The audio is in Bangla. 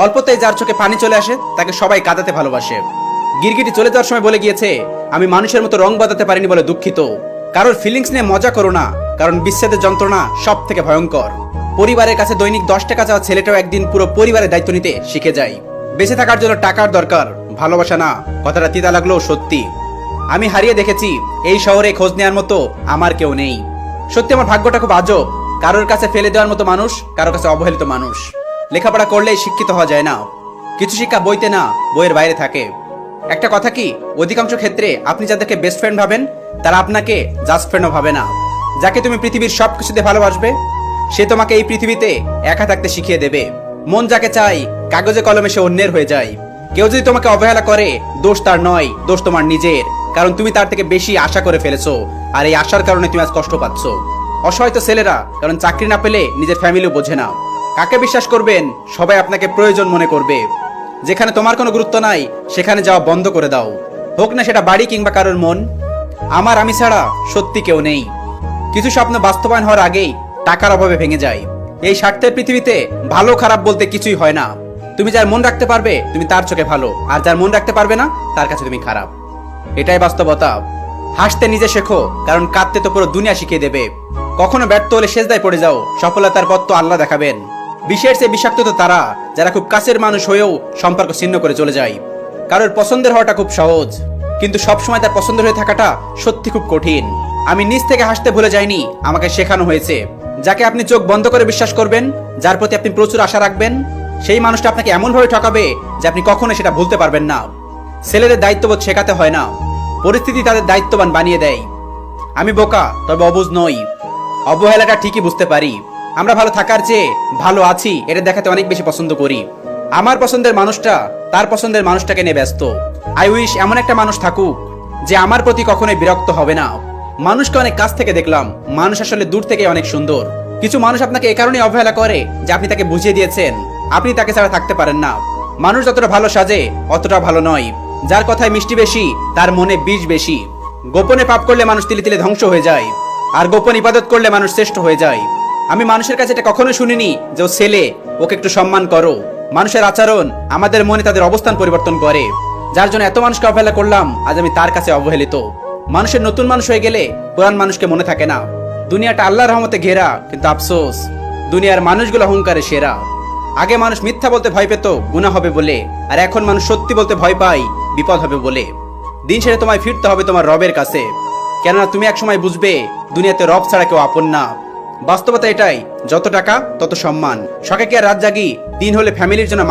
অল্পতেই যার চোখে পানি চলে আসে তাকে সবাই কাঁদাতে ভালোবাসে। গিরগিটি চলে যাওয়ার সময় বলে গিয়েছে, আমি মানুষের মতো রং বাঁধাতে পারিনি বলে দুঃখিত। কারোর ফিলিংস নিয়ে মজা করো না, কারণ বিচ্ছেদের যন্ত্রণা সব থেকে ভয়ঙ্কর। পরিবারের কাছে দৈনিক 10 টাকা চাওয়া ছেলেটাও একদিন পুরো পরিবারের দায়িত্ব নিতে শিখে যায়। বেঁচে থাকার জন্য টাকার দরকার, ভালোবাসা না। কথাটা তিতা লাগলেও সত্যি। আমি হারিয়ে দেখেছি এই শহরে খোঁজ নেওয়ার মতো আমার কেউ নেই। সত্যি আমার ভাগ্যটা খুব আজব। কারোর কাছে ফেলে দেওয়ার মতো মানুষ, কারোর কাছে অবহেলিত মানুষ। লেখাপড়া করলেই শিক্ষিত হওয়া যায় না। কিছু শিক্ষা বইতে না, বইয়ের বাইরে থাকে। একটা কথা কি, অধিকাংশ ক্ষেত্রে আপনি যাদেরকে বেস্ট ফ্রেন্ড ভাবেন তারা আপনাকে জাস্ট ফ্রেন্ডও ভাবে না। যাকে তুমি পৃথিবীর সব কিছুতে ভালোবাসবে সে তোমাকে এই পৃথিবীতে একা থাকতে শিখিয়ে দেবে। মন যাকে চাই কাগজে কলমে সে অন্যের হয়ে যায়। কেউ যদি তোমাকে অবহেলা করে দোষ তার নয়, দোষ তোমার নিজের। কারণ তুমি তার থেকে বেশি আশা করে ফেলেছো, আর এই আশার কারণে তুমি আজ কষ্ট পাচ্ছ। অসহায় তো ছেলেরা, কারণ চাকরি না পেলে নিজের ফ্যামিলিও বোঝে না। কাকে বিশ্বাস করবেন? সবাই আপনাকে প্রয়োজন মনে করবে। যেখানে তোমার কোনো গুরুত্ব নাই সেখানে যাওয়া বন্ধ করে দাও, হোক না সেটা বাড়ি কিংবা কারোর মন। আমার আমি ছাড়া সত্যি কেউ নেই। কিছু স্বপ্ন বাস্তবায়ন হওয়ার আগেই টাকার অভাবে ভেঙে যায়। এই স্বার্থের পৃথিবীতে ভালো খারাপ বলতে কিছুই হয় না। তুমি যার মন রাখতে পারবে তুমি তার চোখে ভালো, আর যার মন রাখতে পারবে না তার কাছে তুমি খারাপ। এটাই বাস্তবতা। হাসতে নিজে শেখো, কারণ কাঁদতে তো পুরো দুনিয়া শিখিয়ে দেবে। কখনো ব্যর্থ হলে সেজদায় পড়ে যাও, সফলতার পথ তো আল্লাহ দেখাবেন। বিষের চেয়ে বিষাক্ত তো তারা যারা খুব কাছের মানুষ হয়েও সম্পর্ক ছিন্ন করে চলে যায়। কারোর পছন্দের হওয়াটা খুব সহজ, কিন্তু সবসময় তার পছন্দের হয়ে থাকাটা সত্যি খুব কঠিন। আমি নিজ থেকে হাসতে ভুলে যাইনি, আমাকে শেখানো হয়েছে। যাকে আপনি চোখ বন্ধ করে বিশ্বাস করবেন, যার প্রতি আপনি প্রচুর আশা রাখবেন, সেই মানুষটা আপনাকে এমনভাবে ঠকাবে যে আপনি কখনো সেটা ভুলতে পারবেন না। ছেলেদের দায়িত্ববোধ শেখাতে হয় না, পরিস্থিতি তাদের দায়িত্ববান বানিয়ে দেয়। আমি বোকা, তবে অবুঝ নই। অবহেলাটা ঠিকই বুঝতে পারি। আমরা ভালো থাকার চেয়ে ভালো আছি এটা দেখাতে অনেক বেশি পছন্দ করি। আমার পছন্দের মানুষটা তার পছন্দের মানুষটাকে নিয়ে ব্যস্ত। আই উইশ এমন একটা মানুষ থাকুক যে আমার প্রতি কখনোই বিরক্ত হবে না। মানুষকে অনেক কাছ থেকে দেখলাম, মানুষ আসলে দূর থেকে অনেক সুন্দর। কিছু মানুষ আপনাকে এ কারণে অবহেলা করে যে আপনি তাকে বুঝিয়ে দিয়েছেন আপনি তাকে ছাড়া থাকতে পারেন না। মানুষ যতটা ভালো সাজে অতটা ভালো নয়। যার কথায় মিষ্টি বেশি তার মনে বিষ বেশি। গোপনে পাপ করলে মানুষ তিলে তিলে ধ্বংস হয়ে যায়, আর গোপন ইবাদত করলে মানুষ শ্রেষ্ঠ হয়ে যায়। আমি মানুষের কাছে এটা কখনো শুনিনি যে ও ছেলে, ওকে একটু সম্মান করো। মানুষের আচরণ আমাদের মনে তাদের অবস্থান পরিবর্তন করে। যার জন্য এত মানুষকে অবহেলা করলাম, আজ আমি তার কাছে অবহেলিত। মানুষের নতুন মানুষ হয়ে গেলে পুরান মানুষকে মনে থাকে না। দুনিয়াটা আল্লাহর রহমতে ঘেরা, কিন্তু আফসোস দুনিয়ার মানুষগুলো অহংকারে সেরা। আগে মানুষ মিথ্যা বলতে ভয় পেত গুনাহ হবে বলে, আর এখন মানুষ সত্যি বলতে ভয় পায় বিপদ হবে বলে। দিন শেষে তোমায় ফিরতে হবে তোমার রবের কাছে, কেননা তুমি একসময় বুঝবে দুনিয়াতে রব ছাড়া কেউ আপন না। বাস্তবতা এটাই, যত টাকা তত সম্মান। শখে কি আর রাত জাগি? দিন হলে ফ্যামিলির জন্য